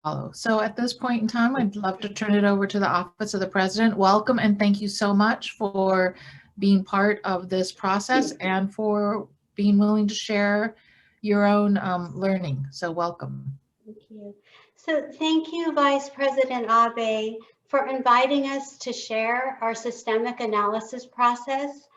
follow. So at this point in time, I'd love to turn it over to the Office of the President. Welcome and thank you so much for being part of this process and for being willing to share your own learning. So welcome. Thank you. So thank you, Vice President Abe, for inviting us to share our systemic analysis process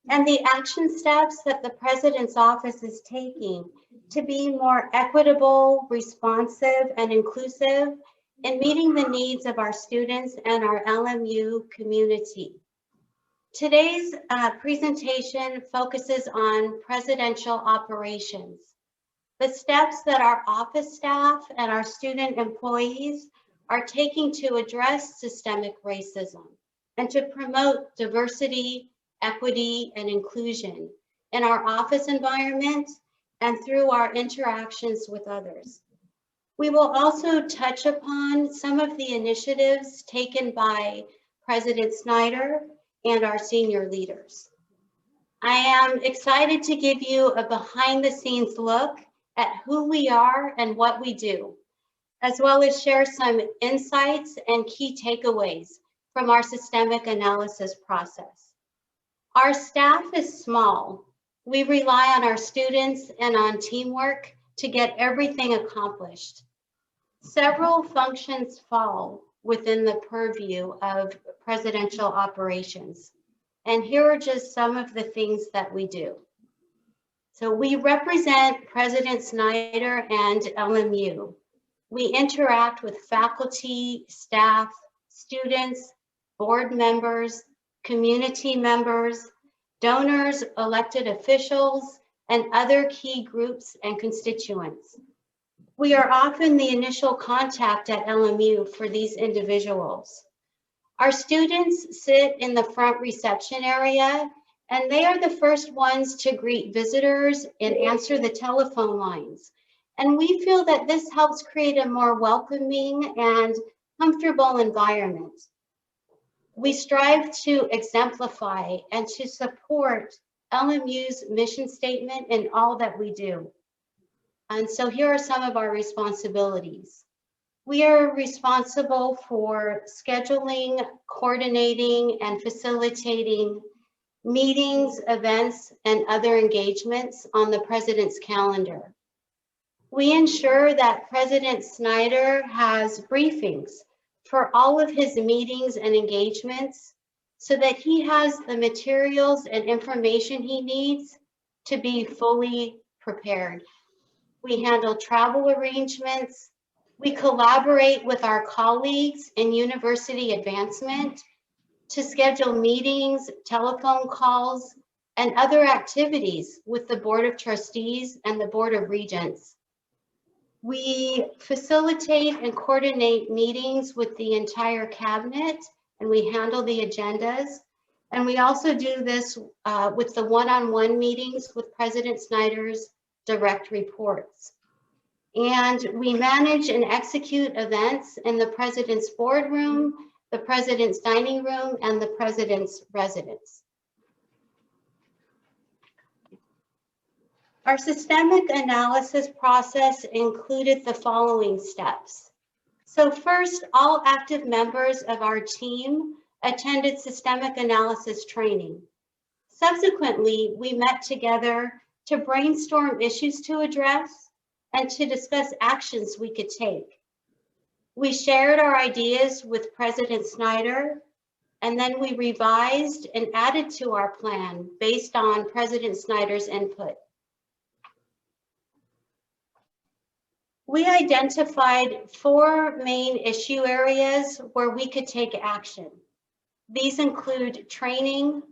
and the action steps that the President's Office is taking to be more equitable, responsive, and inclusive in meeting the needs of our students and our LMU community. Today's presentation focuses on presidential operations, the steps that our office staff and our student employees are taking to address systemic racism and to promote diversity, equity, and inclusion in our office environment and through our interactions with others. We will also touch upon some of the initiatives taken by President Snyder and our senior leaders. I am excited to give you a behind-the-scenes look at who we are and what we do, as well as share some insights and key takeaways from our systemic analysis process. Our staff is small. We rely on our students and on teamwork to get everything accomplished. Several functions fall within the purview of presidential operations. And here are just some of the things that we do. So we represent President Snyder and LMU. We interact with faculty, staff, students, board members, community members, donors, elected officials, and other key groups and constituents. We are often the initial contact at LMU for these individuals. Our students sit in the front reception area, and they are the first ones to greet visitors and answer the telephone lines. And we feel that this helps create a more welcoming and comfortable environment. We strive to exemplify and to support LMU's mission statement in all that we do. And so here are some of our responsibilities. We are responsible for scheduling, coordinating, and facilitating meetings, events, and other engagements on the President's calendar. We ensure that President Snyder has briefings for all of his meetings and engagements so that he has the materials and information he needs to be fully prepared. We handle travel arrangements. We collaborate with our colleagues in university advancement to schedule meetings, telephone calls, and other activities with the Board of Trustees and the Board of Regents. We facilitate and coordinate meetings with the entire cabinet, and we handle the agendas. And we also do this with the one-on-one meetings with President Snyder's direct reports. And we manage and execute events in the President's boardroom, the President's dining room, and the President's residence. Our systemic analysis process included the following steps. So first, all active members of our team attended systemic analysis training. Subsequently, we met together to brainstorm issues to address and to discuss actions we could take. We shared our ideas with President Snyder, and then we revised and added to our plan based on President Snyder's input. We identified 4 main issue areas where we could take action. These include training,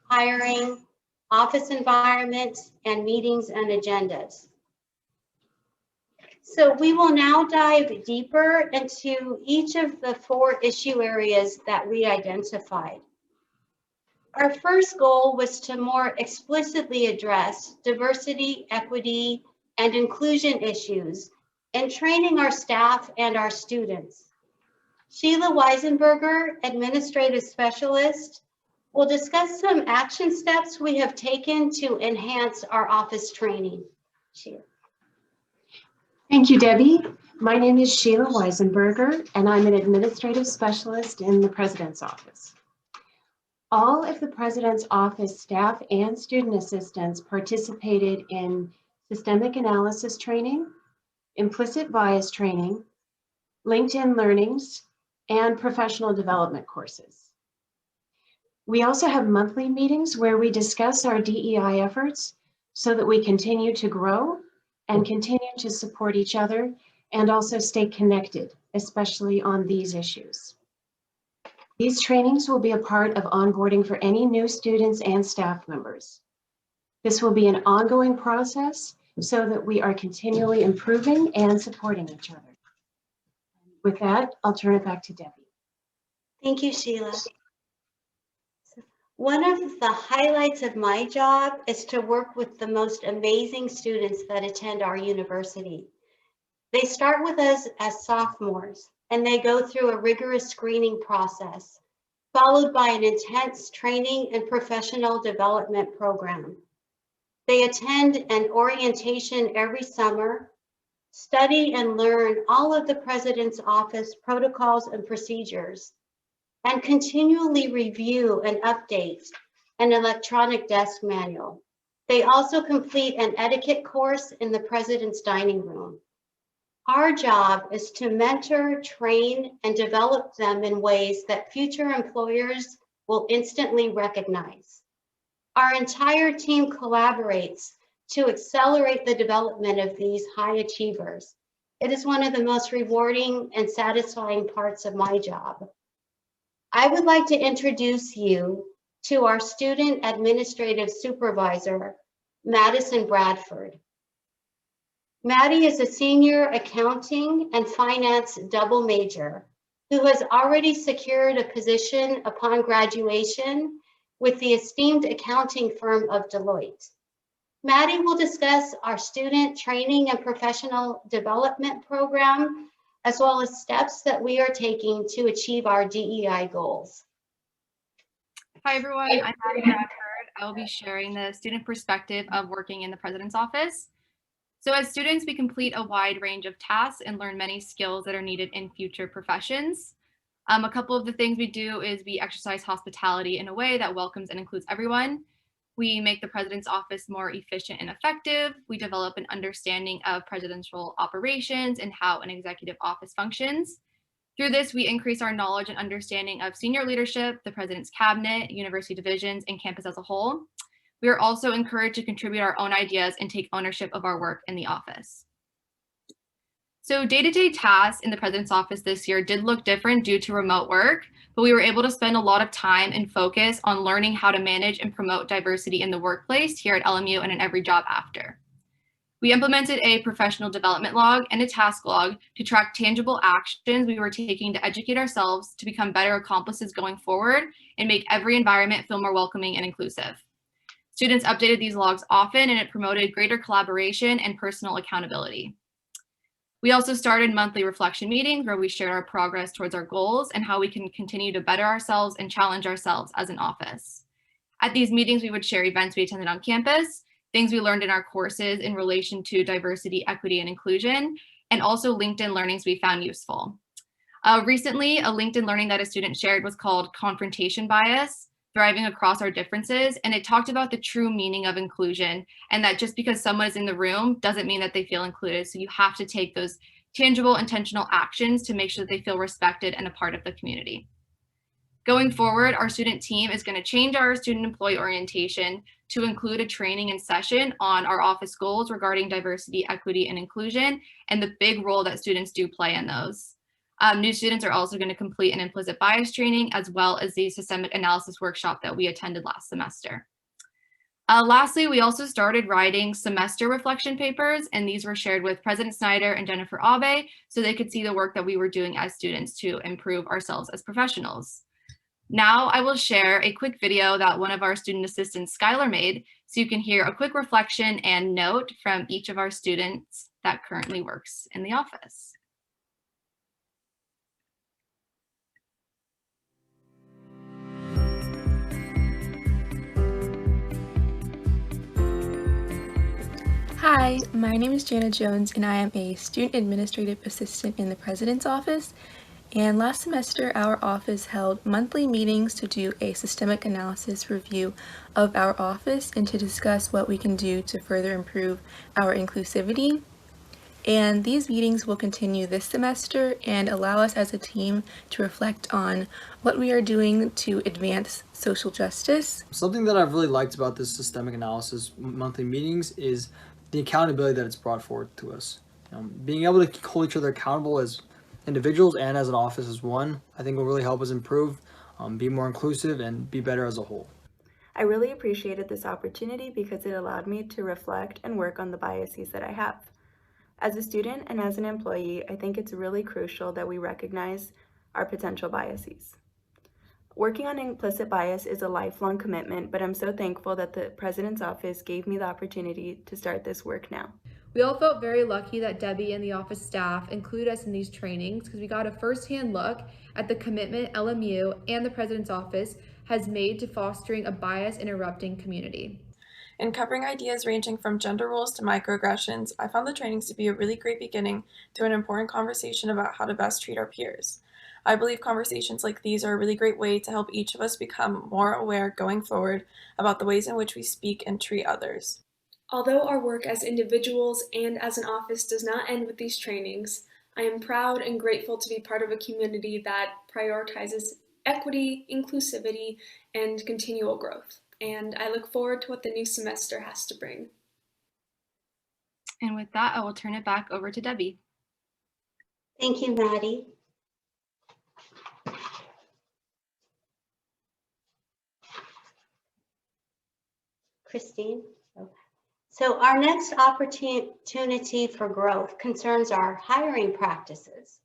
hiring, office environment, and meetings and agendas. So we will now dive deeper into each of the 4 issue areas that we identified. Our first goal was to more explicitly address diversity, equity, and inclusion issues in training our staff and our students. Sheila Weisenberger, Administrative Specialist, will discuss some action steps we have taken to enhance our office training. Sheila. Thank you, Debbie. My name is Sheila Weisenberger, and I'm an administrative specialist in the President's Office. All of the President's Office staff and student assistants participated in systemic analysis training, implicit bias training, LinkedIn learnings, and professional development courses. We also have monthly meetings where we discuss our DEI efforts so that we continue to grow and continue to support each other and also stay connected, especially on these issues. These trainings will be a part of onboarding for any new students and staff members. This will be an ongoing process so that we are continually improving and supporting each other. With that, I'll turn it back to Debbie. Thank you, Sheila. One of the highlights of my job is to work with the most amazing students that attend our university. They start with us as sophomores, and they go through a rigorous screening process, followed by an intense training and professional development program. They attend an orientation every summer, study and learn all of the President's Office protocols and procedures, and continually review and update an electronic desk manual. They also complete an etiquette course in the President's dining room. Our job is to mentor, train, and develop them in ways that future employers will instantly recognize. Our entire team collaborates to accelerate the development of these high achievers. It is one of the most rewarding and satisfying parts of my job. I would like to introduce you to our student administrative supervisor, Madison Bradford. Maddie is a senior accounting and finance double major who has already secured a position upon graduation with the esteemed accounting firm of Deloitte. Maddie will discuss our student training and professional development program, as well as steps that we are taking to achieve our DEI goals. Hi everyone, I'm Maddie Bradford. I will be sharing the student perspective of working in the President's Office. So as students, we complete a wide range of tasks and learn many skills that are needed in future professions. A couple of the things we do is we exercise hospitality in a way that welcomes and includes everyone. We make the President's Office more efficient and effective. We develop an understanding of presidential operations and how an executive office functions. Through this, we increase our knowledge and understanding of senior leadership, the President's cabinet, university divisions, and campus as a whole. We are also encouraged to contribute our own ideas and take ownership of our work in the office. So day-to-day tasks in the President's Office this year did look different due to remote work, but we were able to spend a lot of time and focus on learning how to manage and promote diversity in the workplace here at LMU and in every job after. We implemented a professional development log and a task log to track tangible actions we were taking to educate ourselves to become better accomplices going forward and make every environment feel more welcoming and inclusive. Students updated these logs often, and it promoted greater collaboration and personal accountability. We also started monthly reflection meetings where we shared our progress towards our goals and how we can continue to better ourselves and challenge ourselves as an office. At these meetings, we would share events we attended on campus, things we learned in our courses in relation to diversity, equity, and inclusion, and also LinkedIn learnings we found useful. Recently, a LinkedIn learning that a student shared was called Confrontation Bias, Thriving Across Our Differences, and it talked about the true meaning of inclusion and that just because someone is in the room doesn't mean that they feel included. So you have to take those tangible, intentional actions to make sure that they feel respected and a part of the community. Going forward, our student team is going to change our student employee orientation to include a training and session on our office goals regarding diversity, equity, and inclusion, and the big role that students do play in those. New students are also going to complete an implicit bias training as well as the systemic analysis workshop that we attended last semester. Lastly, we also started writing semester reflection papers, and these were shared with President Snyder and Jennifer Abe so they could see the work that we were doing as students to improve ourselves as professionals. Now I will share a quick video that one of our student assistants, Skylar, made so you can hear a quick reflection and note from each of our students that currently works in the office. Hi, my name is Jana Jones and I am a Student Administrative Assistant in the President's Office. And last semester, our office held monthly meetings to do a systemic analysis review of our office and to discuss what we can do to further improve our inclusivity. And these meetings will continue this semester and allow us as a team to reflect on what we are doing to advance social justice. Something that I've really liked about this systemic analysis monthly meetings is the accountability that it's brought forth to us. Being able to hold each other accountable as individuals and as an office as one, I think will really help us improve, be more inclusive, and be better as a whole. I really appreciated this opportunity because it allowed me to reflect and work on the biases that I have. As a student and as an employee, I think it's really crucial that we recognize our potential biases. Working on implicit bias is a lifelong commitment, but I'm so thankful that the President's Office gave me the opportunity to start this work now. We all felt very lucky that Debbie and the office staff included us in these trainings because we got a firsthand look at the commitment LMU and the President's Office has made to fostering a bias-interrupting community. In covering ideas ranging from gender roles to microaggressions, I found the trainings to be a really great beginning to an important conversation about how to best treat our peers. I believe conversations like these are a really great way to help each of us become more aware going forward about the ways in which we speak and treat others. Although our work as individuals and as an office does not end with these trainings, I am proud and grateful to be part of a community that prioritizes equity, inclusivity, and continual growth. And I look forward to what the new semester has to bring. And with that, I will turn it back over to Debbie. Thank you, Maddie. Christine. So our next opportunity for growth concerns our hiring practices.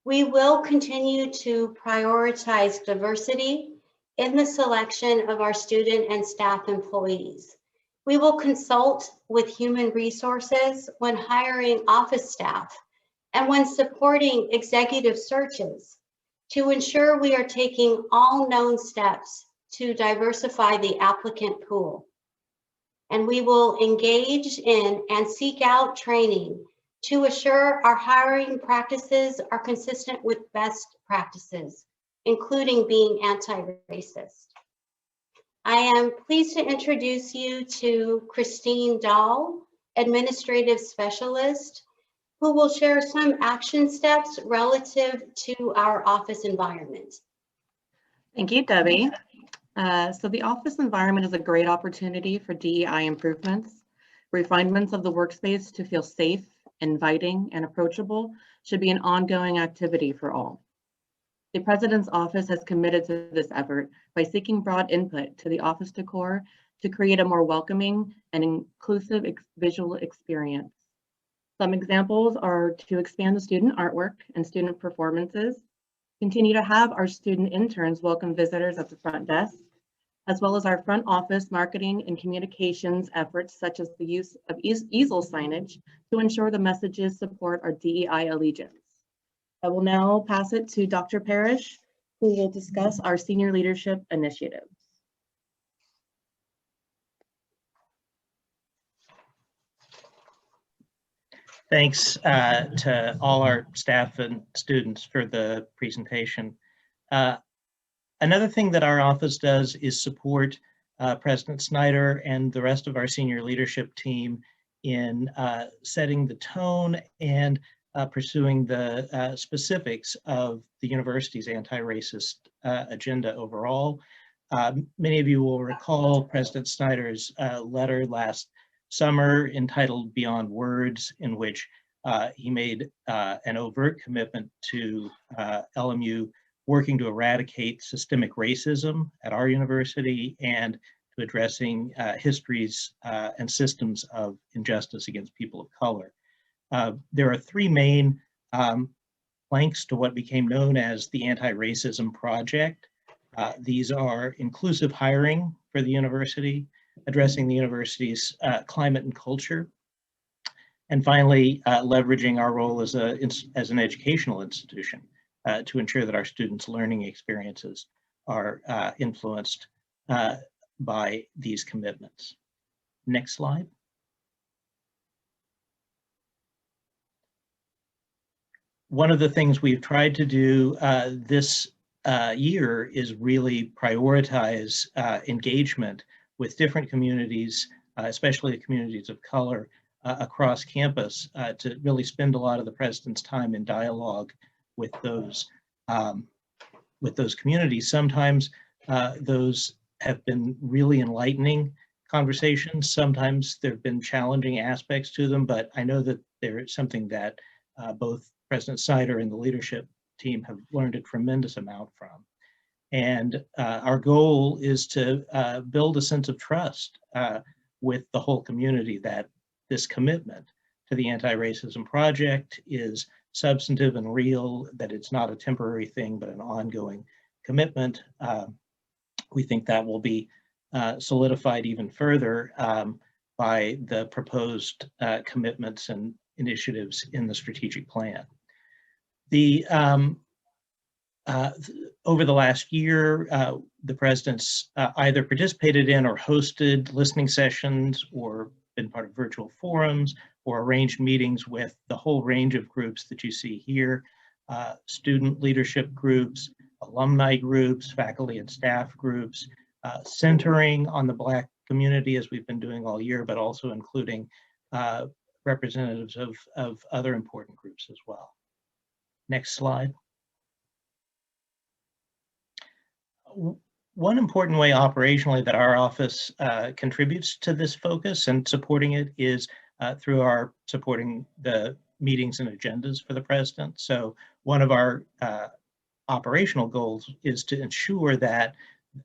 We will continue to prioritize diversity in the selection of our student and staff employees. We will consult with human resources when hiring office staff and when supporting executive searches to ensure we are taking all known steps to diversify the applicant pool. And we will engage in and seek out training to assure our hiring practices are consistent with best practices, including being anti-racist. I am pleased to introduce you to Christine Dahl, Administrative Specialist, who will share some action steps relative to our office environment. Thank you, Debbie. So the office environment is a great opportunity for DEI improvements. Refinements of the workspace to feel safe, inviting, and approachable should be an ongoing activity for all. The President's Office has committed to this effort by seeking broad input to the office decor to create a more welcoming and inclusive visual experience. Some examples are to expand the student artwork and student performances, continue to have our student interns welcome visitors at the front desk, as well as our front office marketing and communications efforts, such as the use of easel signage to ensure the messages support our DEI allegiance. I will now pass it to Dr. Parrish, who will discuss our senior leadership initiatives. Thanks to all our staff and students for the presentation. Another thing that our office does is support President Snyder and the rest of our senior leadership team in setting the tone and pursuing the specifics of the university's anti-racist agenda overall. Many of you will recall President Snyder's letter last summer entitled Beyond Words, in which he made an overt commitment to LMU working to eradicate systemic racism at our university and to addressing histories and systems of injustice against people of color. There are three main planks to what became known as the Anti-Racism Project. These are inclusive hiring for the university, addressing the university's climate and culture, and finally, leveraging our role as an educational institution to ensure that our students' learning experiences are influenced by these commitments. Next slide. one of the things we've tried to do this year is really prioritize engagement with different communities, especially communities of color across campus, to really spend a lot of the president's time in dialogue with those communities. Sometimes those have been really enlightening conversations. Sometimes there have been challenging aspects to them, but I know that there is something that both President Snyder and the leadership team have learned a tremendous amount from. And our goal is to build a sense of trust with the whole community that this commitment to the Anti-Racism Project is substantive and real, that it's not a temporary thing, but an ongoing commitment. We think that will be solidified even further by the proposed commitments and initiatives in the strategic plan. Over the last year, the president's either participated in or hosted listening sessions or been part of virtual forums or arranged meetings with the whole range of groups that you see here, student leadership groups, alumni groups, faculty and staff groups, centering on the Black community as we've been doing all year, but also including representatives of other important groups as well. Next slide. One important way operationally that our office contributes to this focus and supporting it is through our supporting the meetings and agendas for the president. So one of our operational goals is to ensure that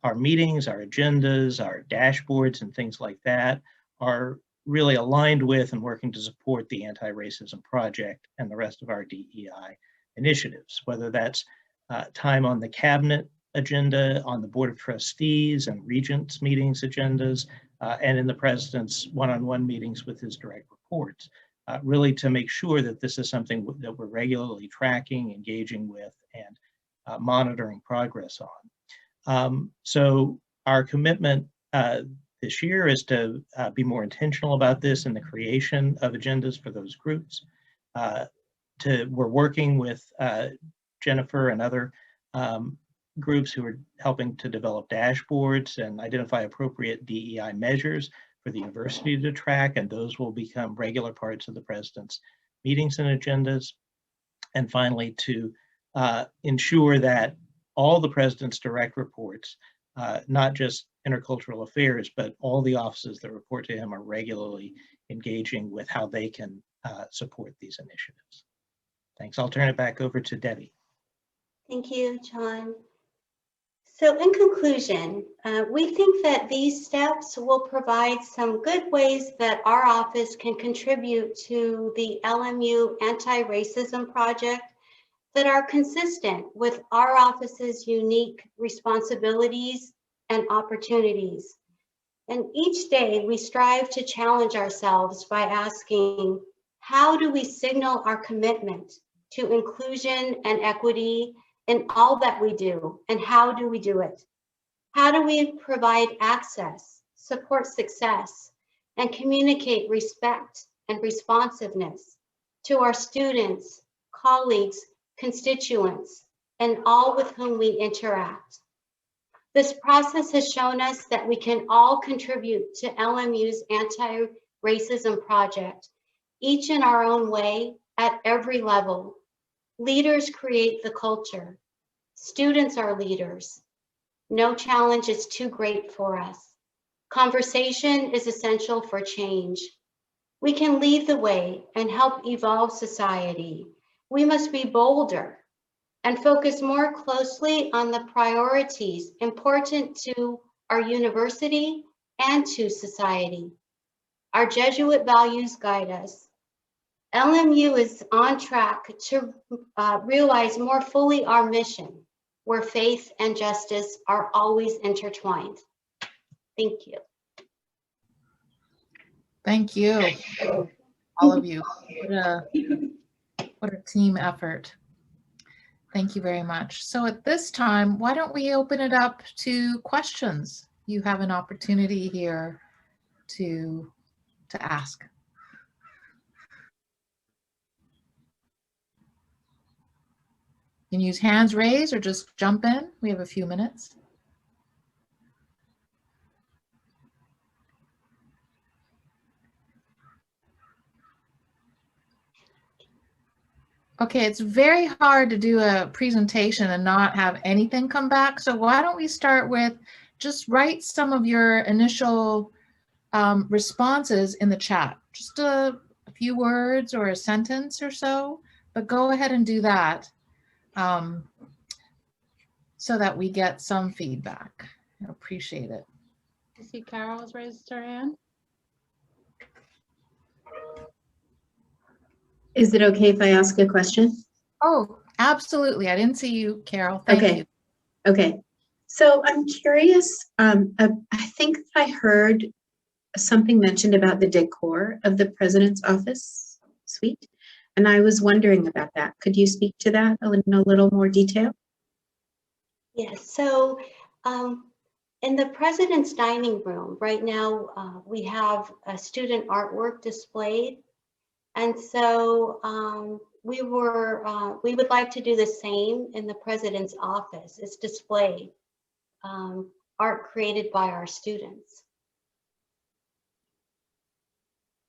our meetings, our agendas, our dashboards, and things like that are really aligned with and working to support the Anti-Racism Project and the rest of our DEI initiatives, whether that's time on the cabinet agenda, on the Board of Trustees and Regents meetings agendas, and in the president's one-on-one meetings with his direct reports, really to make sure that this is something that we're regularly tracking, engaging with, and monitoring progress on. So our commitment this year is to be more intentional about this in the creation of agendas for those groups. We're working with Jennifer and other groups who are helping to develop dashboards and identify appropriate DEI measures for the university to track, and those will become regular parts of the president's meetings and agendas. And finally, to ensure that all the president's direct reports, not just intercultural affairs, but all the offices that report to him are regularly engaging with how they can support these initiatives. Thanks. I'll turn it back over to Debbie. Thank you, John. So in conclusion, we think that these steps will provide some good ways that our office can contribute to the LMU Anti-Racism Project that are consistent with our office's unique responsibilities and opportunities. And each day we strive to challenge ourselves by asking, how do we signal our commitment to inclusion and equity in all that we do, and how do we do it? How do we provide access, support success, and communicate respect and responsiveness to our students, colleagues, constituents, and all with whom we interact? This process has shown us that we can all contribute to LMU's Anti-Racism Project, each in our own way at every level. Leaders create the culture. Students are leaders. No challenge is too great for us. Conversation is essential for change. We can lead the way and help evolve society. We must be bolder and focus more closely on the priorities important to our university and to society. Our Jesuit values guide us. LMU is on track to realize more fully our mission, where faith and justice are always intertwined. Thank you. Thank you, all of you. What a team effort. Thank you very much. So at this time, why don't we open it up to questions? You have an opportunity here to ask. You can use hands raised or just jump in. We have a few minutes. Okay, it's very hard to do a presentation and not have anything come back. So why don't we start with just write some of your initial responses in the chat. Just a few words or a sentence or so, but go ahead and do that so that we get some feedback. I appreciate it. I see Carol's raised her hand. Is it okay if I ask a question? Oh, absolutely. I didn't see you, Carol. Thank you. Okay. So I'm curious. I think I heard something mentioned about the decor of the president's office suite, and I was wondering about that. Could you speak to that in a little more detail? Yes. So in the president's dining room right now, we have a student artwork displayed. And so we would like to do the same in the president's office. It's displayed, art created by our students.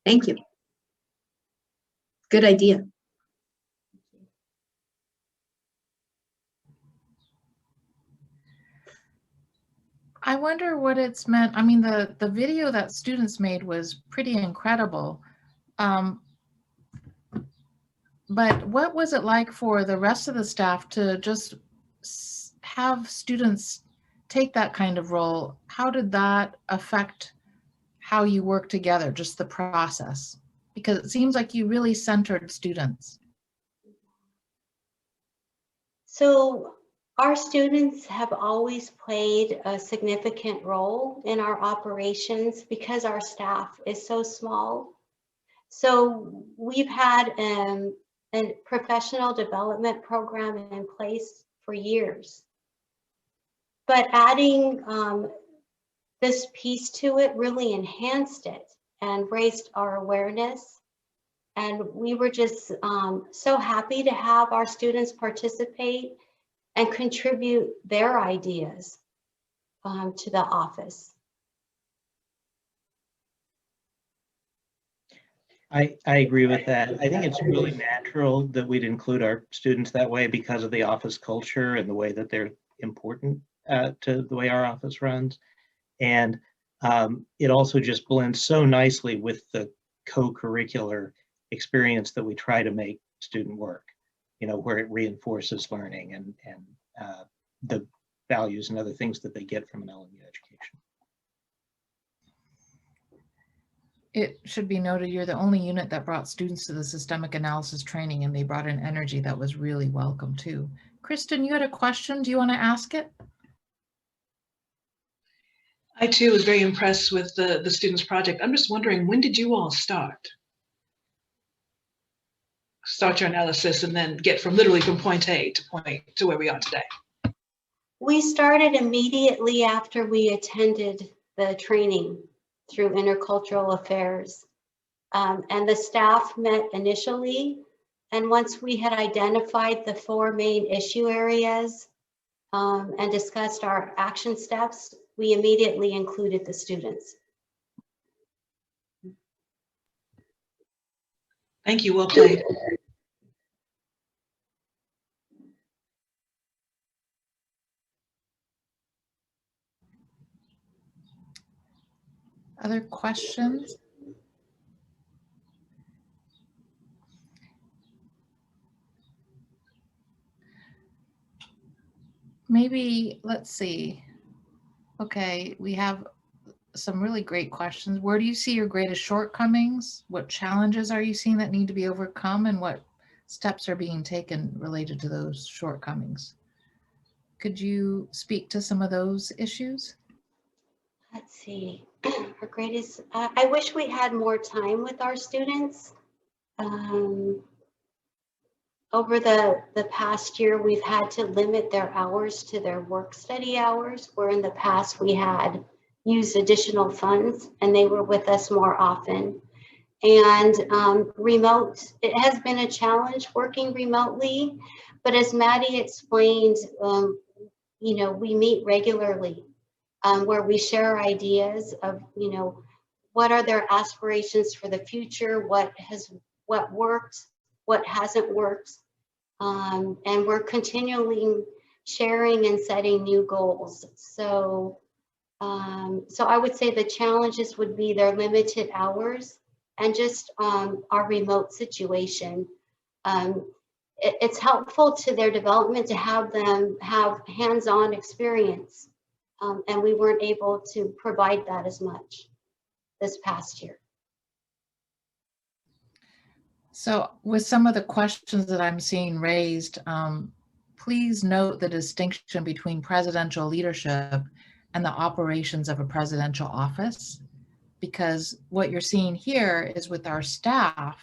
Thank you. Good idea. I wonder what it's meant. I mean, the video that students made was pretty incredible. But what was it like for the rest of the staff to just have students take that kind of role? How did that affect how you work together, just the process? Because it seems like you really centered students. So our students have always played a significant role in our operations because our staff is so small. So we've had a professional development program in place for years. But adding this piece to it really enhanced it and raised our awareness. And we were just so happy to have our students participate and contribute their ideas to the office. I agree with that. I think it's really natural that we'd include our students that way because of the office culture and the way that they're important to the way our office runs. And it also just blends so nicely with the co-curricular experience that we try to make student work, you know, where it reinforces learning and the values and other things that they get from an LMU education. It should be noted you're the only unit that brought students to the systemic analysis training, and they brought an energy that was really welcome too. Kristen, you had a question. Do you want to ask it? I too was very impressed with the students project. I'm just wondering, when did you all start your analysis and then get from literally from point A to where we are today? We started immediately after we attended the training through Intercultural Affairs. And the staff met initially. And once we had identified the 4 main issue areas and discussed our action steps, we immediately included the students. Thank you, well played. Other questions? Maybe, let's see. Okay, we have some really great questions. Where do you see your greatest shortcomings? What challenges are you seeing that need to be overcome, and what steps are being taken related to those shortcomings? Could you speak to some of those issues? Let's see. Our greatest, I wish we had more time with our students. Over the past year, we've had to limit their hours to their work study hours, where in the past we had used additional funds and they were with us more often. And remote, it has been a challenge working remotely, but as Maddie explained, you know, we meet regularly where we share ideas of, you know, what are their aspirations for the future, what worked, what hasn't worked, and we're continually sharing and setting new goals. So, so I would say the challenges would be their limited hours and just our remote situation. It's helpful to their development to have them have hands-on experience, and we weren't able to provide that as much this past year. So with some of the questions that I'm seeing raised, please note the distinction between presidential leadership and the operations of a presidential office, because what you're seeing here is with our staff,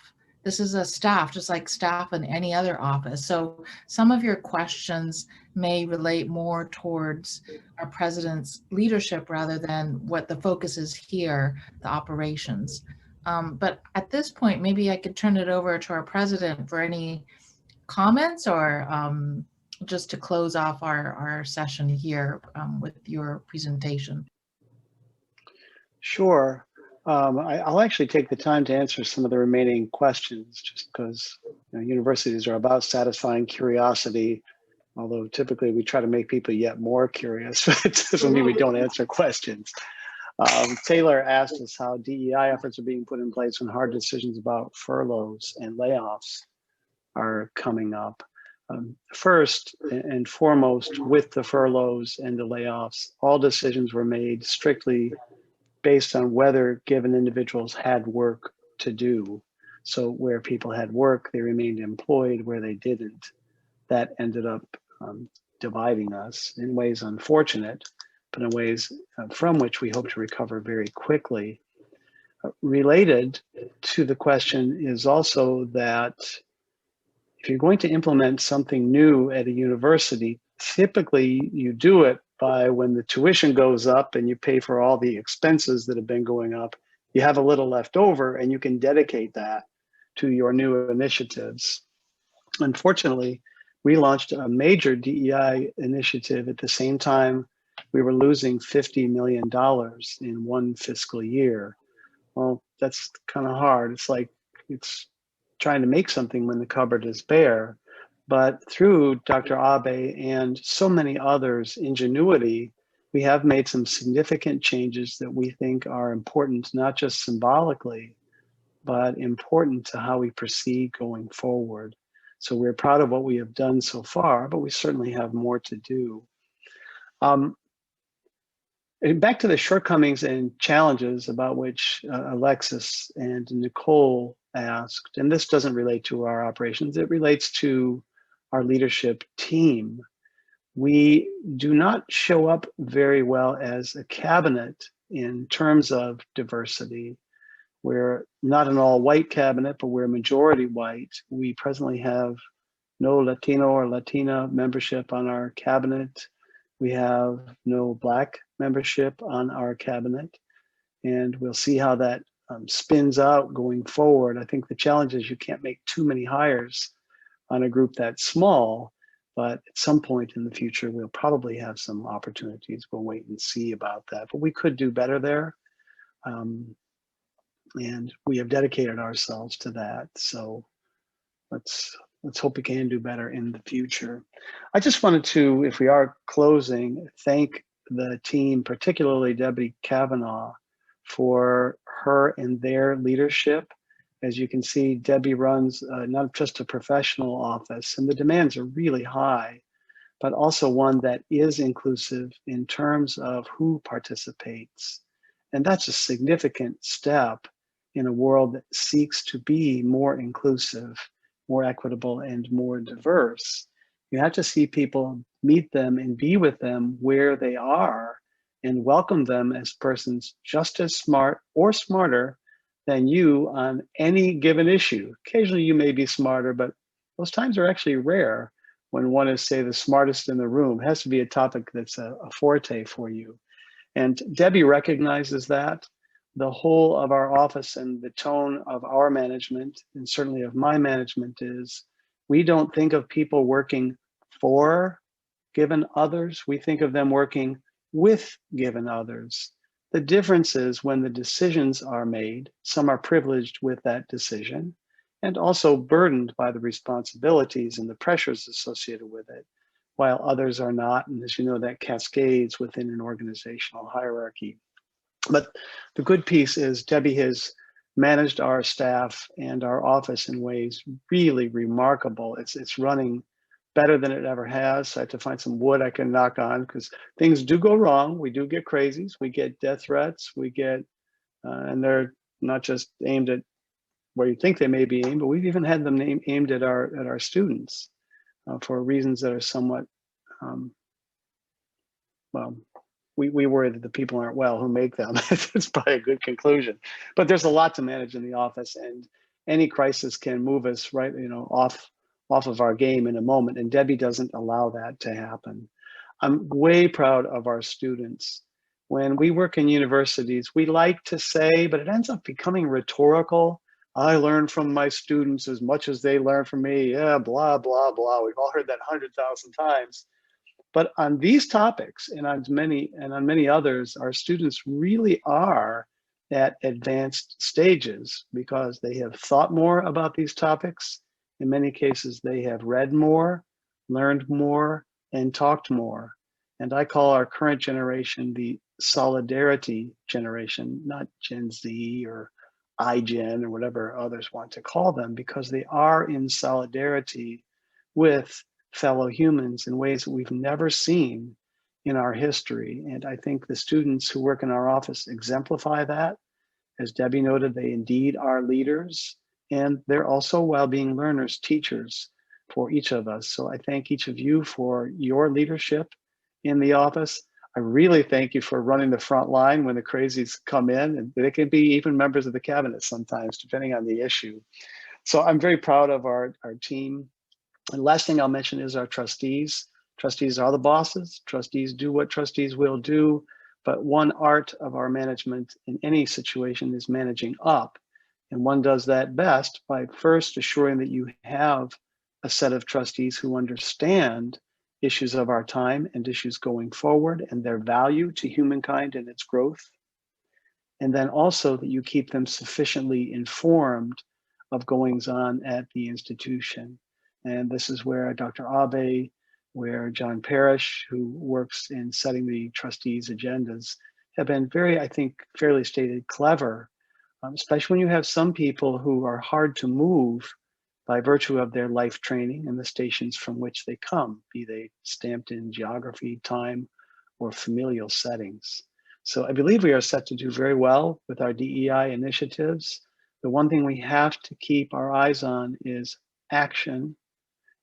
this is a staff just like staff in any other office. So some of your questions may relate more towards our president's leadership rather than what the focus is here, the operations. But at this point, maybe I could turn it over to our president for any comments or just to close off our session here with your presentation. Sure. I'll actually take the time to answer some of the remaining questions just because universities are about satisfying curiosity, although typically we try to make people yet more curious. It doesn't mean we don't answer questions. Taylor asked us how DEI efforts are being put in place when hard decisions about furloughs and layoffs are coming up. First and foremost, with the furloughs and the layoffs, all decisions were made strictly based on whether given individuals had work to do. So where people had work, they remained employed. Where they didn't, that ended up dividing us in ways unfortunate, but in ways from which we hope to recover very quickly. Related to the question is also that if you're going to implement something new at a university, typically you do it by when the tuition goes up and you pay for all the expenses that have been going up, you have a little left over and you can dedicate that to your new initiatives. Unfortunately, we launched a major DEI initiative at the same time we were losing $50 million in one fiscal year. Well, that's kind of hard. It's like it's trying to make something when the cupboard is bare. But through Dr. Abe and so many others' ingenuity, we have made some significant changes that we think are important, not just symbolically, but important to how we proceed going forward. So we're proud of what we have done so far, but we certainly have more to do. Back to the shortcomings and challenges about which Alexis and Nicole asked, and this doesn't relate to our operations, it relates to our leadership team. We do not show up very well as a cabinet in terms of diversity. We're not an all-white cabinet, but we're majority white. We presently have no Latino or Latina membership on our cabinet. We have no Black membership on our cabinet, and we'll see how that spins out going forward. I think the challenge is you can't make too many hires on a group that small, but at some point in the future, we'll probably have some opportunities. We'll wait and see about that, but we could do better there. And we have dedicated ourselves to that. So let's hope we can do better in the future. I just wanted to, if we are closing, thank the team, particularly Debbie Kavanaugh, for her and their leadership. As you can see, Debbie runs not just a professional office, and the demands are really high, but also one that is inclusive in terms of who participates. And that's a significant step in a world that seeks to be more inclusive, more equitable, and more diverse. You have to see people, meet them, and be with them where they are, and welcome them as persons just as smart or smarter than you on any given issue. Occasionally you may be smarter, but those times are actually rare when one is, say, the smartest in the room. It has to be a topic that's a forte for you. And Debbie recognizes that. the whole of our office and the tone of our management, and certainly of my management, is we don't think of people working for given others. We think of them working with given others. The difference is when the decisions are made, some are privileged with that decision and also burdened by the responsibilities and the pressures associated with it, while others are not. And as you know, that cascades within an organizational hierarchy. But the good piece is Debbie has managed our staff and our office in ways really remarkable. It's running better than it ever has. I have to find some wood I can knock on because things do go wrong. We do get crazies. We get death threats. We get, and they're not just aimed at where you think they may be aimed, but we've even had them aimed at our students for reasons that are somewhat, well, we worry that the people aren't well who make them. It's probably a good conclusion. But there's a lot to manage in the office, and any crisis can move us right, off of our game in a moment. And Debbie doesn't allow that to happen. I'm way proud of our students. When we work in universities, we like to say, but it ends up becoming rhetorical. I learn from my students as much as they learn from me. Yeah, blah, blah, blah. We've all heard that 100,000 times. But on these topics and on many others, our students really are at advanced stages because they have thought more about these topics. In many cases, they have read more, learned more, and talked more. And I call our current generation the solidarity generation, not Gen Z or iGen or whatever others want to call them, because they are in solidarity with fellow humans in ways that we've never seen in our history. And I think the students who work in our office exemplify that. As Debbie noted, they indeed are leaders, and they're also, while being learners, teachers for each of us. So I thank each of you for your leadership in the office. I really thank you for running the front line when the crazies come in, and they can be even members of the cabinet sometimes, depending on the issue. So I'm very proud of our team. And last thing I'll mention is our trustees. Trustees are the bosses. Trustees do what trustees will do. But one art of our management in any situation is managing up. And one does that best by first assuring that you have a set of trustees who understand issues of our time and issues going forward and their value to humankind and its growth. And then also that you keep them sufficiently informed of goings on at the institution. And this is where Dr. Abe, where John Parrish, who works in setting the trustees' agendas, have been very, I think, fairly stated, clever, especially when you have some people who are hard to move by virtue of their life training and the stations from which they come, be they stamped in geography, time, or familial settings. So I believe we are set to do very well with our DEI initiatives. The one thing we have to keep our eyes on is action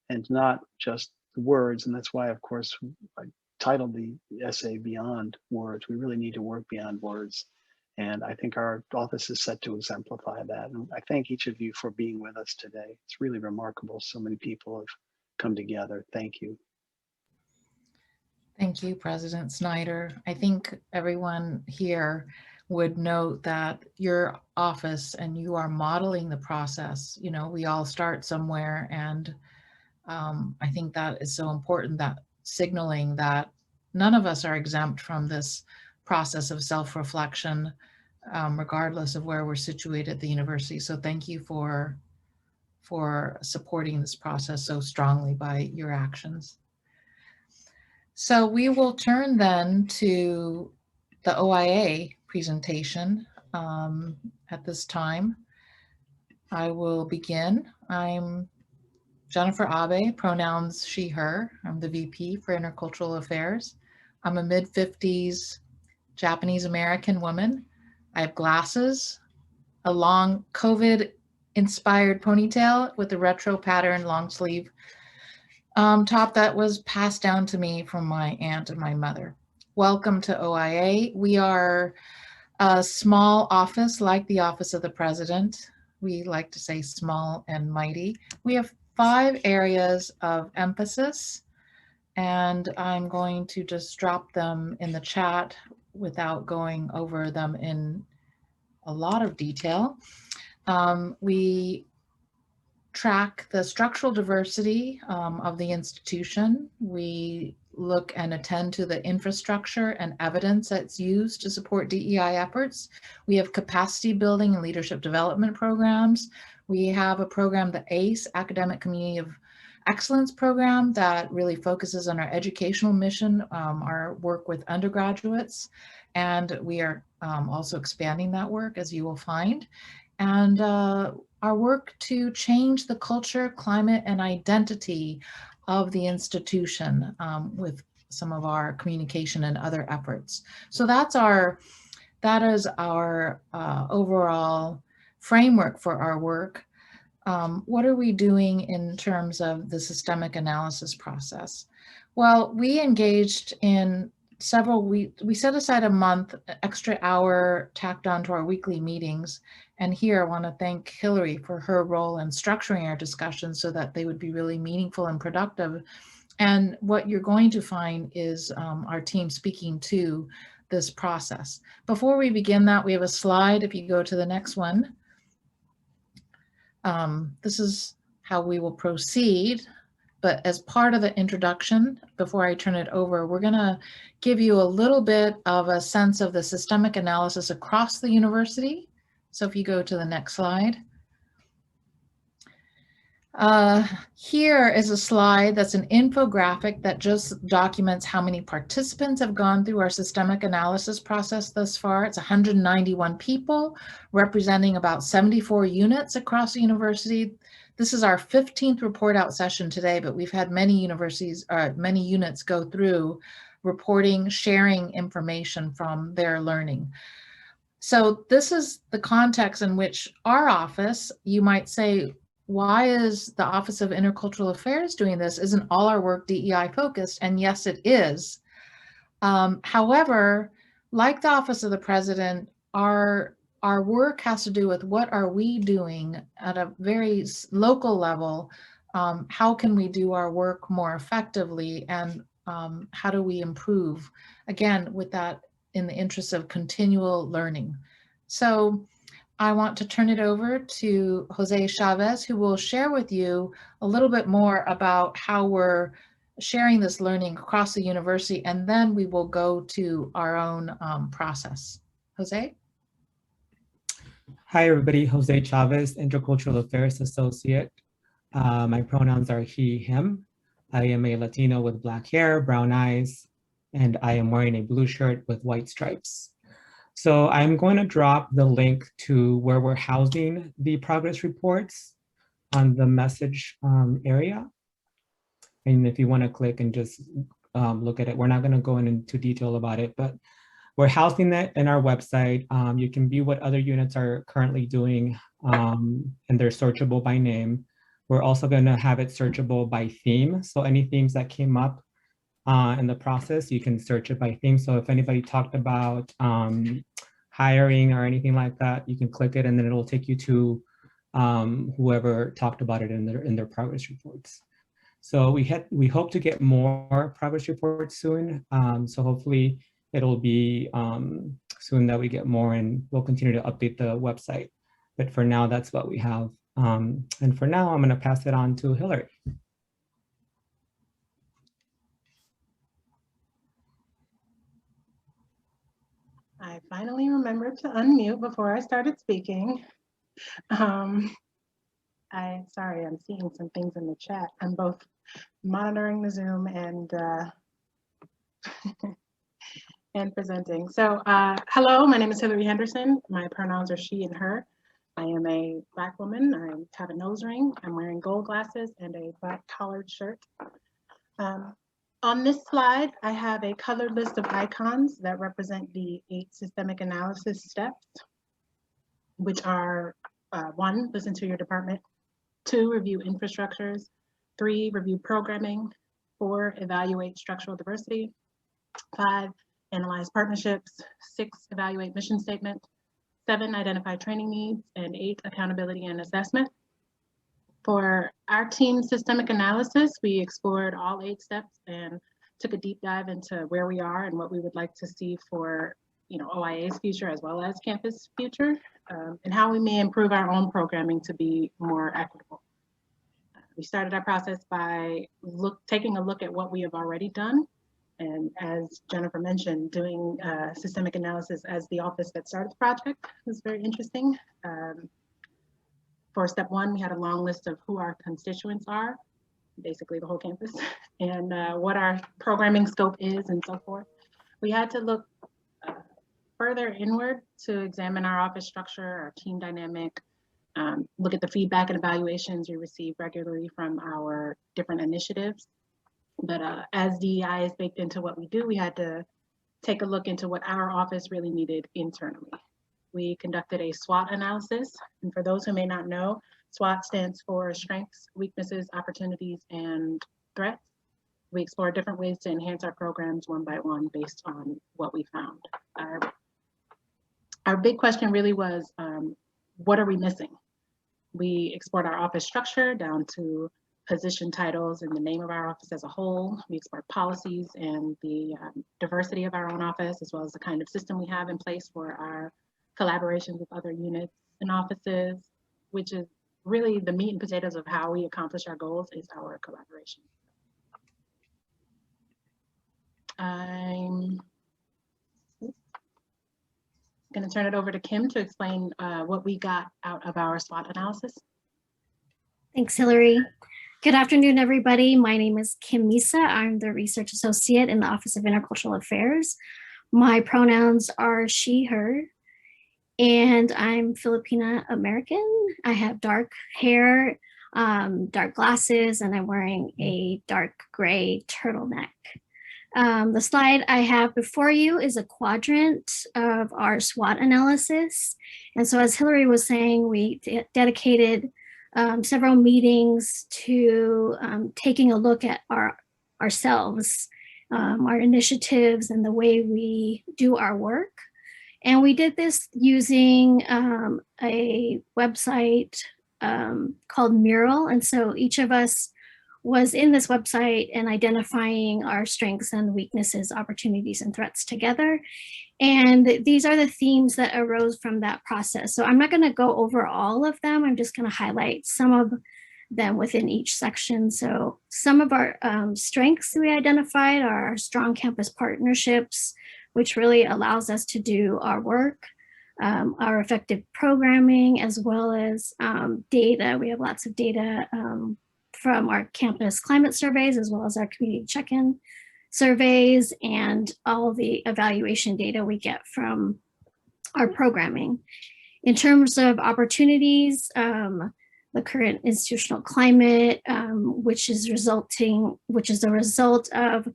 and not just the words. And that's why, of course, I titled the essay Beyond Words. We really need to work beyond words. And I think our office is set to exemplify that. And I thank each of you for being with us today. It's really remarkable. So many people have come together. Thank you. Thank you, President Snyder. I think everyone here would note that your office and you are modeling the process. We all start somewhere, and I think that is so important, that signaling that none of us are exempt from this process of self-reflection, regardless of where we're situated at the university. So thank you for supporting this process so strongly by your actions. So we will turn then to the OIA presentation at this time. I will begin. I'm Jennifer Abe, pronouns she, her. I'm the VP for Intercultural Affairs. I'm a mid-50s Japanese American woman. I have glasses, a long COVID-inspired ponytail with a retro pattern long sleeve top that was passed down to me from my aunt and my mother. Welcome to OIA. We are a small office like the Office of the President. We like to say small and mighty. We have 5 areas of emphasis, and I'm going to just drop them in the chat without going over them in a lot of detail. We track the structural diversity of the institution. We look and attend to the infrastructure and evidence that's used to support DEI efforts. We have capacity building and leadership development programs. We have a program, the ACE, Academic Community of Excellence program, that really focuses on our educational mission, our work with undergraduates. And we are also expanding that work, as you will find. And our work to change the culture, climate, and identity of the institution with some of our communication and other efforts. So that is our overall framework for our work. What are we doing in terms of the systemic analysis process? Well, we engaged in several weeks. We set aside a month, extra hour tacked onto our weekly meetings. And here I want to thank Hillary for her role in structuring our discussions so that they would be really meaningful and productive. And what you're going to find is our team speaking to this process. Before we begin that, we have a slide. If you go to the next one, this is how we will proceed. But as part of the introduction, before I turn it over, we're going to give you a little bit of a sense of the systemic analysis across the university. So if you go to the next slide. Here is a slide that's an infographic that just documents how many participants have gone through our systemic analysis process thus far. It's 191 people, representing about 74 units across the university. This is our 15th report out session today, but we've had many universities, many units go through reporting, sharing information from their learning. So this is the context in which our office, you might say, why is the Office of Intercultural Affairs doing this? Isn't all our work DEI focused? And yes, it is. However, like the Office of the President, our work has to do with what are we doing at a very local level. How can we do our work more effectively, and how do we improve? Again, with that in the interest of continual learning. So I want to turn it over to Jose Chavez, who will share with you a little bit more about how we're sharing this learning across the university, and then we will go to our own process. Jose? Hi, everybody. Jose Chavez, Intercultural Affairs Associate. My pronouns are he, him. I am a Latino with black hair, brown eyes, and I am wearing a blue shirt with white stripes. So I'm going to drop the link to where we're housing the progress reports on the message area. And if you want to click and just look at it, we're not going to go into detail about it, but we're housing that in our website. You can view what other units are currently doing, and they're searchable by name. We're also going to have it searchable by theme. So any themes that came up in the process, you can search it by theme. So if anybody talked about hiring or anything like that, you can click it and then it'll take you to whoever talked about it in their progress reports. So we hope to get more progress reports soon. So hopefully it'll be soon that we get more, and we'll continue to update the website. But for now, that's what we have. And for now, I'm going to pass it on to Hillary. I finally remembered to unmute before I started speaking. Sorry, I'm seeing some things in the chat. I'm both monitoring the Zoom and and presenting. So hello, my name is Hillary Henderson. My pronouns are she and her. I am a Black woman. I have a nose ring. I'm wearing gold glasses and a black collared shirt. On this slide, I have a colored list of icons that represent the 8 systemic analysis steps, which are 1, listen to your department, 2, review infrastructures, 3, review programming, 4, evaluate structural diversity, 5, analyze partnerships, 6, evaluate mission statement, 7, identify training needs, and 8, accountability and assessment. For our team systemic analysis, we explored all 8 steps and took a deep dive into where we are and what we would like to see for OIA's future as well as campus future. and how we may improve our own programming to be more equitable. We started our process by taking a look at what we have already done. And as Jennifer mentioned, doing systemic analysis as the office that started the project was very interesting. For step one, we had a long list of who our constituents are, basically the whole campus, and what our programming scope is and so forth. We had to look further inward to examine our office structure, our team dynamic, look at the feedback and evaluations we receive regularly from our different initiatives. But as DEI is baked into what we do, we had to take a look into what our office really needed internally. We conducted a SWOT analysis. And for those who may not know, SWOT stands for strengths, weaknesses, opportunities, and threats. We explored different ways to enhance our programs one by one based on what we found. Our big question really was, what are we missing? We explored our office structure down to position titles and the name of our office as a whole. We explored policies and the diversity of our own office, as well as the kind of system we have in place for our collaborations with other units and offices, which is really the meat and potatoes of how we accomplish our goals is our collaboration. I'm going to turn it over to Kim to explain what we got out of our SWOT analysis. Thanks, Hillary. Good afternoon, everybody. My name is Kim Misa. I'm the research associate in the Office of Intercultural Affairs. My pronouns are she, her, and I'm Filipina American. I have dark hair, dark glasses, and I'm wearing a dark gray turtleneck. The slide I have before you is a quadrant of our SWOT analysis. And so as Hillary was saying, we dedicated several meetings to taking a look at ourselves, our initiatives, and the way we do our work. And we did this using a website called Mural. And so each of us was in this website and identifying our strengths and weaknesses, opportunities, and threats together. And these are the themes that arose from that process. So I'm not going to go over all of them. I'm just going to highlight some of them within each section. So some of our strengths we identified are our strong campus partnerships, which really allows us to do our work, our effective programming, as well as data. We have lots of data from our campus climate surveys, as well as our community check-in surveys, and all the evaluation data we get from our programming. In terms of opportunities, the current institutional climate, which is a result of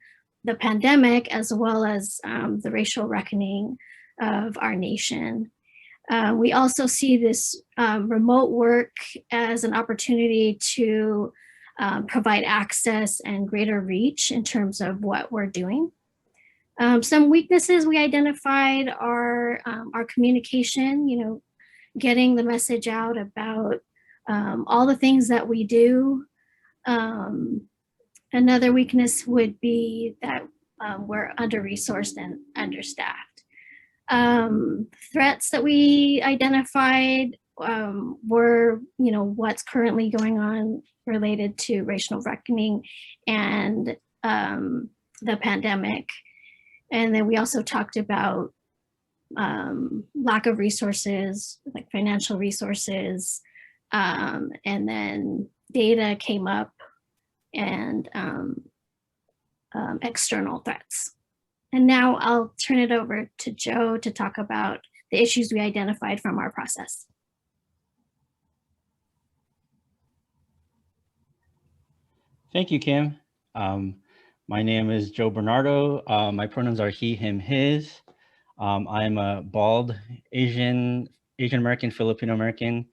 the pandemic, as well as the racial reckoning of our nation. We also see this remote work as an opportunity to provide access and greater reach in terms of what we're doing. Some weaknesses we identified are our communication, getting the message out about all the things that we do. Another weakness would be that we're under-resourced and understaffed. Threats that we identified were, what's currently going on related to racial reckoning and the pandemic. And then we also talked about lack of resources, like financial resources, and then data came up, and external threats. And now I'll turn it over to Joe to talk about the issues we identified from our process. Thank you, Kim. My name is Joe Bernardo. My pronouns are he, him, his. I'm a bald Asian American, Filipino American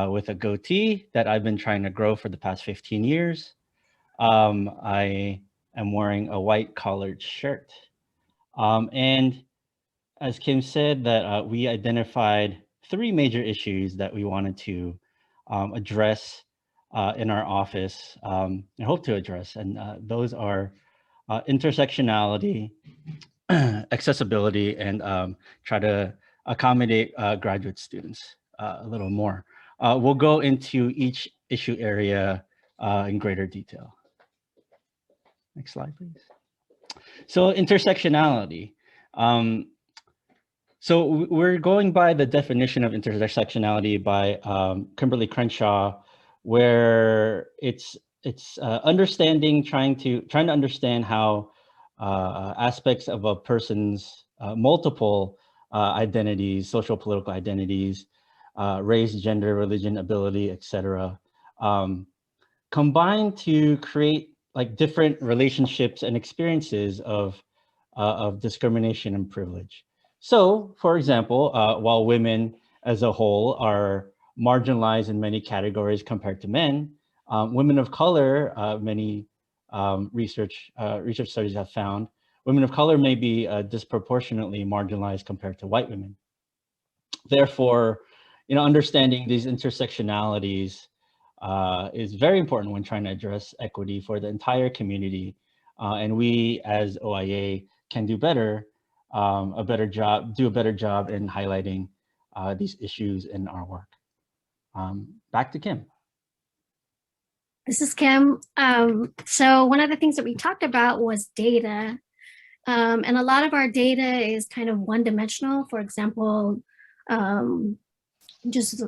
with a goatee that I've been trying to grow for the past 15 years. I am wearing a white collared shirt. And as Kim said, that we identified 3 major issues that we wanted to address in our office and hope to address. And those are intersectionality, accessibility, and try to accommodate graduate students a little more. We'll go into each issue area in greater detail. Next slide, please. So intersectionality. So we're going by the definition of intersectionality by Kimberly Crenshaw, where it's understanding, trying to understand how aspects of a person's multiple identities, social political identities, race, gender, religion, ability, etc., combine to create like different relationships and experiences of discrimination and privilege. So, for example, while women as a whole are marginalized in many categories compared to men, women of color, many research studies have found, women of color may be disproportionately marginalized compared to white women. Therefore, understanding these intersectionalities is very important when trying to address equity for the entire community. And we as OIA can do better, do a better job in highlighting these issues in our work. Back to Kim. This is Kim. So one of the things that we talked about was data. And a lot of our data is kind of one-dimensional. For example, just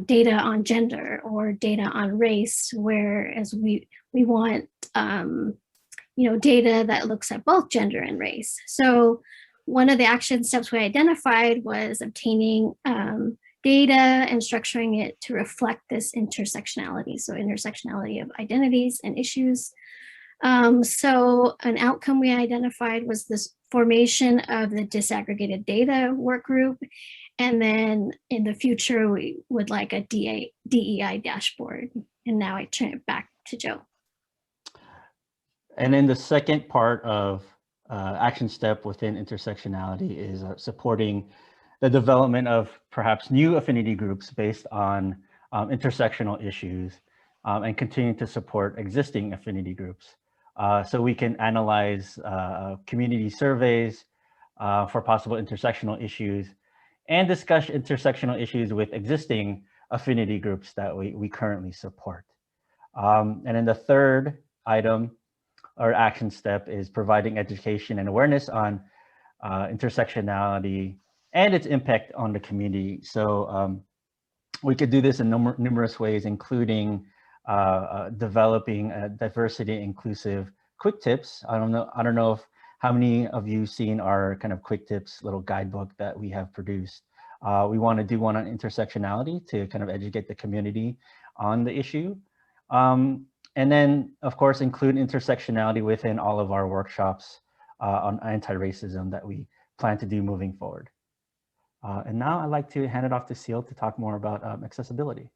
data on gender or data on race, whereas we want data that looks at both gender and race. So one of the action steps we identified was obtaining data and structuring it to reflect this intersectionality. So intersectionality of identities and issues. So an outcome we identified was this formation of the disaggregated data work group. And then in the future, we would like a DEI dashboard. And now I turn it back to Joe. And then the second part of action step within intersectionality is supporting the development of perhaps new affinity groups based on intersectional issues and continue to support existing affinity groups. So we can analyze community surveys for possible intersectional issues and discuss intersectional issues with existing affinity groups that we currently support. And then the third item or action step is providing education and awareness on intersectionality and its impact on the community. So we could do this in numerous ways, including developing diversity inclusive quick tips. I don't know if how many of you seen our kind of quick tips little guidebook that we have produced. We want to do one on intersectionality to kind of educate the community on the issue. And then, of course, include intersectionality within all of our workshops on anti-racism that we plan to do moving forward. And now I'd like to hand it off to Seal to talk more about accessibility.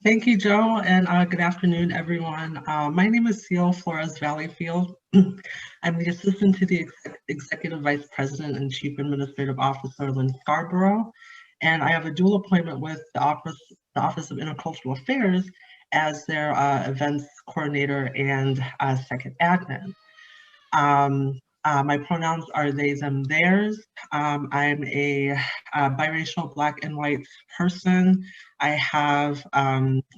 Thank you, Joe, and good afternoon, everyone. My name is Seal Flores Valleyfield. I'm the assistant to the Executive Vice President and Chief Administrative Officer, Lynn Scarborough, and I have a dual appointment with the Office of Intercultural Affairs as their events coordinator and second admin. My pronouns are they, them, theirs. I'm a biracial Black and white person. I have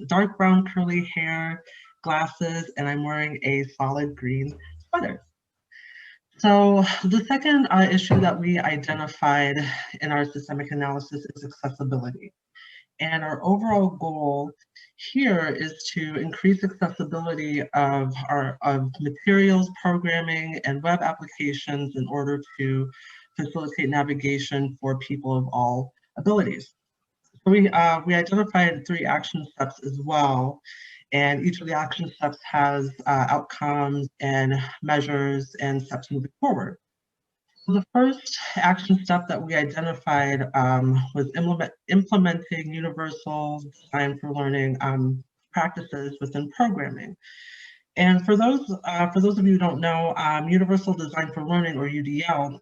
dark brown curly hair, glasses, and I'm wearing a solid green sweater. So the second issue that we identified in our systemic analysis is accessibility. And our overall goal here is to increase accessibility of materials, programming, and web applications in order to facilitate navigation for people of all abilities. So we identified 3 action steps as well, and each of the action steps has outcomes and measures and steps moving forward. The first action step that we identified was implementing universal design for learning practices within programming. And for those of you who don't know, universal design for learning, or UDL,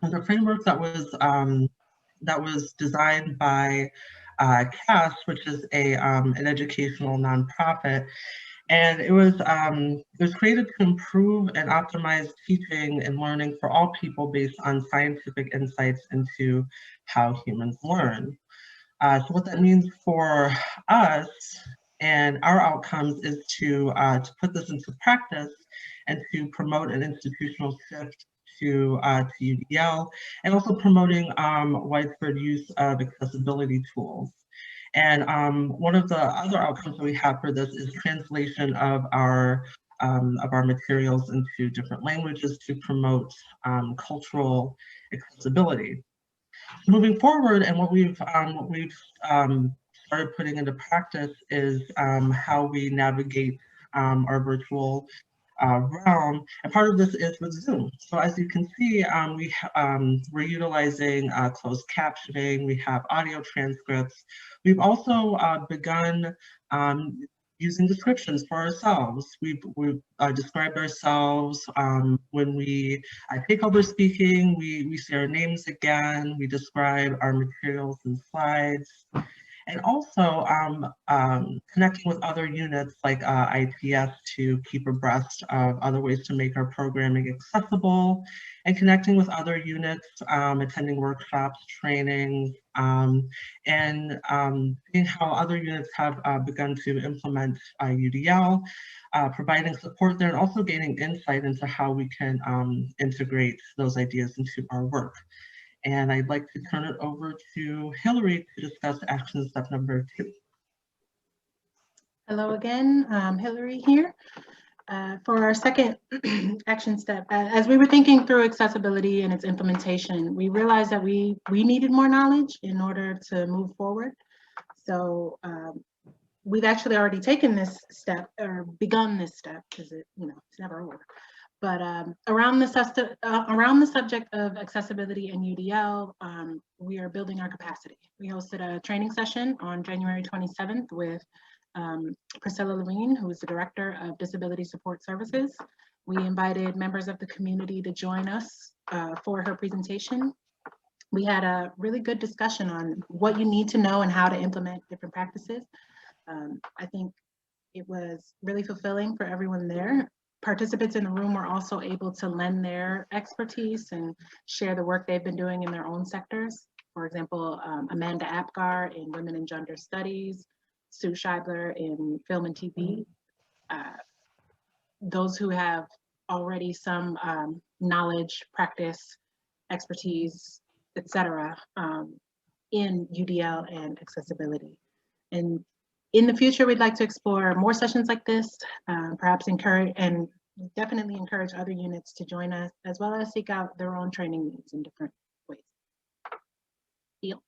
is a framework that was designed by CAST, which is an educational nonprofit. And it was created to improve and optimize teaching and learning for all people based on scientific insights into how humans learn. So what that means for us and our outcomes is to put this into practice and to promote an institutional shift to UDL, and also promoting widespread use of accessibility tools. And one of the other outcomes that we have for this is translation of our materials into different languages to promote cultural accessibility. Moving forward, and what we've started putting into practice is how we navigate our virtual realm, and part of this is with Zoom. So as you can see, we're utilizing closed captioning. We have audio transcripts. We've also begun using descriptions for ourselves. We've described ourselves when we take over speaking. We say our names again. We describe our materials and slides. And also connecting with other units like IPS to keep abreast of other ways to make our programming accessible, and connecting with other units, attending workshops, trainings, and seeing how other units have begun to implement UDL, providing support there, and also gaining insight into how we can integrate those ideas into our work. And I'd like to turn it over to Hillary to discuss action step number 2. Hello again, Hillary here. For our second action step, as we were thinking through accessibility and its implementation, we realized that we needed more knowledge in order to move forward. So we've actually already taken this step, or begun this step, because it's never over. But around the subject of accessibility and UDL, we are building our capacity. We hosted a training session on January 27th with Priscilla Levine, who is the Director of Disability Support Services. We invited members of the community to join us for her presentation. We had a really good discussion on what you need to know and how to implement different practices. I think it was really fulfilling for everyone there. Participants in the room were also able to lend their expertise and share the work they've been doing in their own sectors. For example, Amanda Apgar in Women and Gender Studies, Sue Scheibler in Film and TV. Those who have already some knowledge, practice, expertise, etc., in UDL and accessibility. And in the future, we'd like to explore more sessions like this, perhaps encourage and definitely encourage other units to join us, as well as seek out their own training needs in different ways. Seal.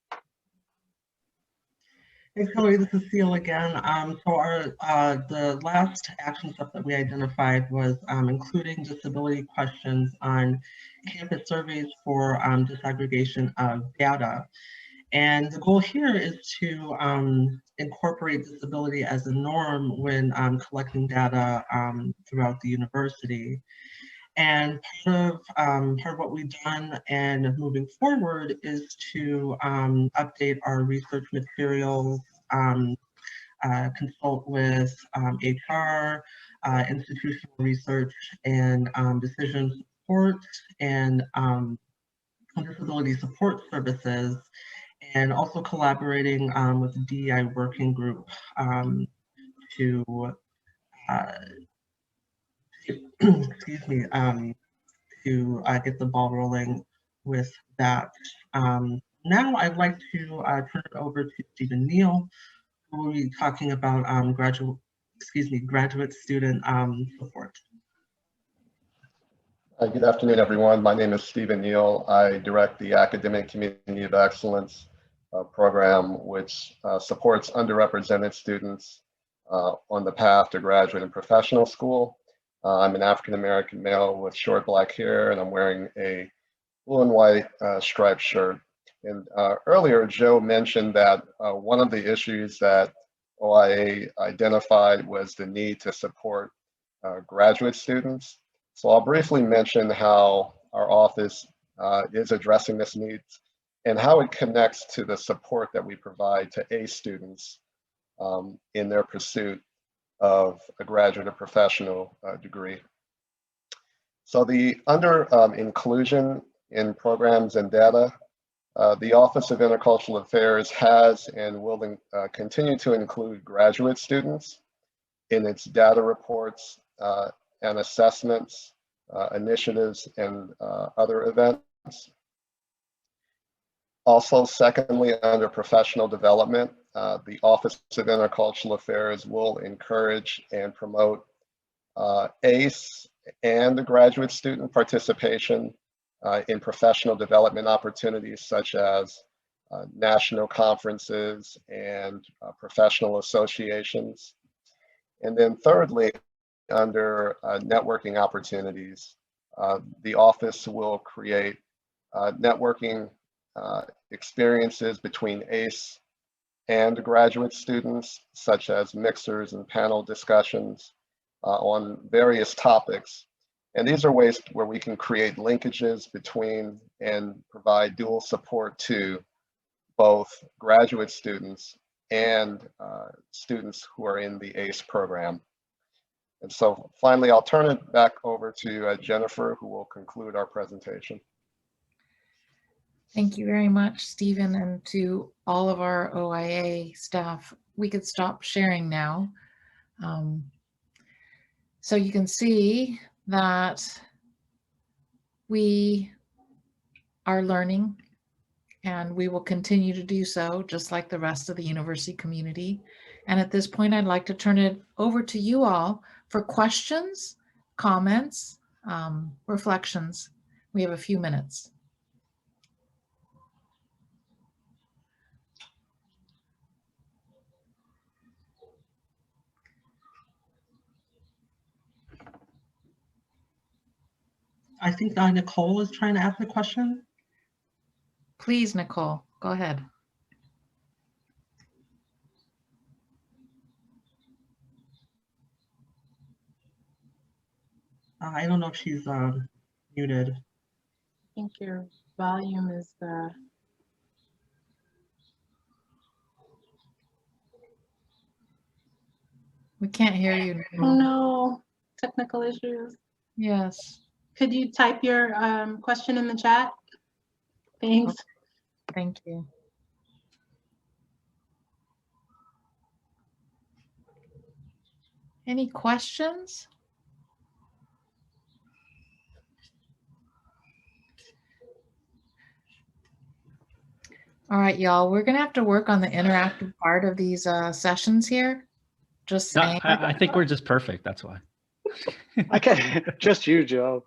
Thanks, Hillary. This is Seal again. So the last action step that we identified was including disability questions on campus surveys for disaggregation of data. And the goal here is to incorporate disability as a norm when collecting data throughout the university. And part of what we've done and moving forward is to update our research materials, consult with HR, institutional research, and decision support, and disability support services, and also collaborating with the DEI working group to excuse me, to get the ball rolling with that. Now I'd like to turn it over to Stephen Neal, who will be talking about graduate student support. Good afternoon, everyone. My name is Stephen Neal. I direct the Academic Community of Excellence program, which supports underrepresented students on the path to graduate and professional school. I'm an African-American male with short black hair, and I'm wearing a blue and white striped shirt. And earlier, Joe mentioned that one of the issues that OIA identified was the need to support graduate students. So I'll briefly mention how our office is addressing this need and how it connects to the support that we provide to A students in their pursuit of a graduate or professional degree. So under inclusion in programs and data, the Office of Intercultural Affairs has and will continue to include graduate students in its data reports and assessments, initiatives, and other events. Also, secondly, under professional development, the Office of Intercultural Affairs will encourage and promote ACE and the graduate student participation in professional development opportunities such as national conferences and professional associations. And then thirdly, under networking opportunities, the office will create networking experiences between ACE and graduate students, such as mixers and panel discussions on various topics. And these are ways where we can create linkages between and provide dual support to both graduate students and students who are in the ACE program. And so finally, I'll turn it back over to Jennifer, who will conclude our presentation. Thank you very much, Stephen, and to all of our OIA staff. We could stop sharing now. So you can see that we are learning, and we will continue to do so, just like the rest of the university community. And at this point, I'd like to turn it over to you all for questions, comments, reflections. We have a few minutes. I think Nicole is trying to ask the question. Please, Nicole, go ahead. I don't know if she's muted. I think your volume is We can't hear you. Oh no, technical issues. Yes. Could you type your question in the chat? Thanks. Okay. Thank you. Any questions? All right, y'all, we're gonna have to work on the interactive part of these sessions here. Just saying. I think we're just perfect, that's why. I can, just you, Joe.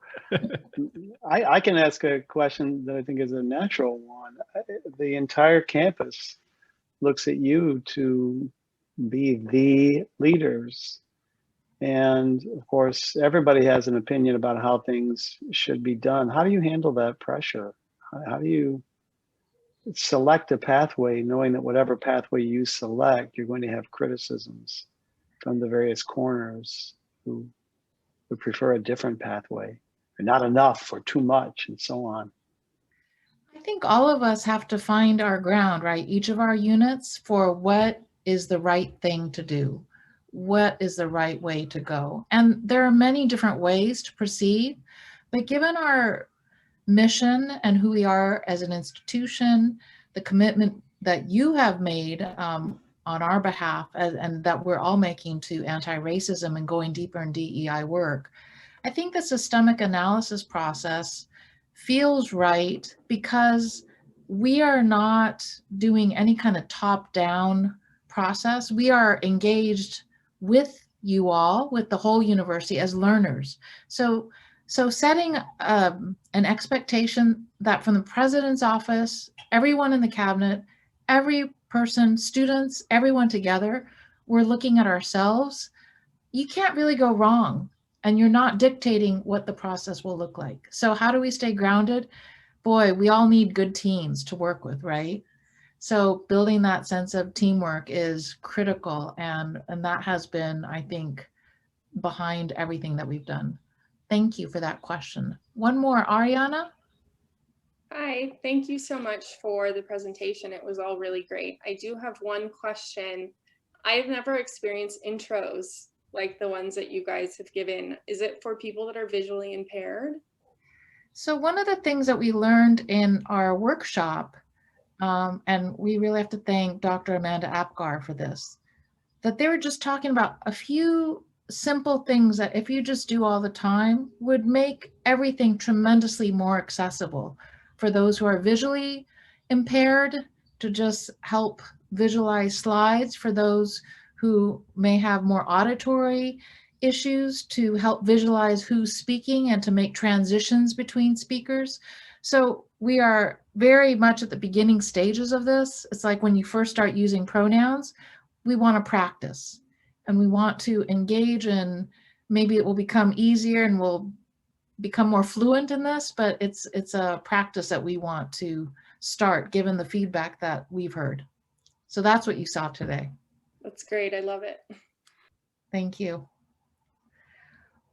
I can ask a question that I think is a natural one. The entire campus looks at you to be the leaders. And of course, everybody has an opinion about how things should be done. How do you handle that pressure? How do you select a pathway knowing that whatever pathway you select, you're going to have criticisms from the various corners who would prefer a different pathway, or not enough or too much, and so on? I think all of us have to find our ground, right? Each of our units for what is the right thing to do. What is the right way to go? And there are many different ways to proceed, but given our mission and who we are as an institution, the commitment that you have made on our behalf and that we're all making to anti-racism and going deeper in DEI work, I think the systemic analysis process feels right because we are not doing any kind of top-down process. We are engaged with you all, with the whole university as learners. So setting an expectation that from the president's office, everyone in the cabinet, every person, students, everyone together, we're looking at ourselves. You can't really go wrong, and you're not dictating what the process will look like. So how do we stay grounded? Boy, we all need good teams to work with, right? So building that sense of teamwork is critical, and that has been, I think, behind everything that we've done. Thank you for that question. One more, Ariana. Hi, thank you so much for the presentation. It was all really great. I do have one question. I've never experienced intros like the ones that you guys have given? Is it for people that are visually impaired? So one of the things that we learned in our workshop, and we really have to thank Dr. Amanda Apgar for this, that they were just talking about a few simple things that if you just do all the time would make everything tremendously more accessible for those who are visually impaired, to just help visualize slides, for those who may have more auditory issues to help visualize who's speaking and to make transitions between speakers. So we are very much at the beginning stages of this. It's like when you first start using pronouns, we want to practice and we want to engage, and maybe it will become easier and we'll become more fluent in this, but it's a practice that we want to start given the feedback that we've heard. So that's what you saw today. That's great. I love it. Thank you.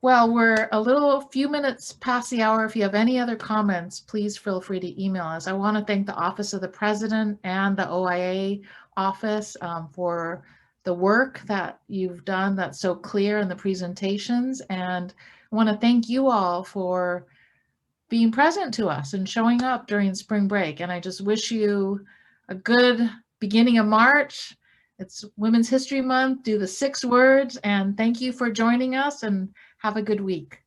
Well, we're a few minutes past the hour. If you have any other comments, please feel free to email us. I want to thank the Office of the President and the OIA office for the work that you've done that's so clear in the presentations. And I want to thank you all for being present to us and showing up during spring break. And I just wish you a good beginning of March. It's Women's History Month. Do the 6 words, and thank you for joining us, and have a good week.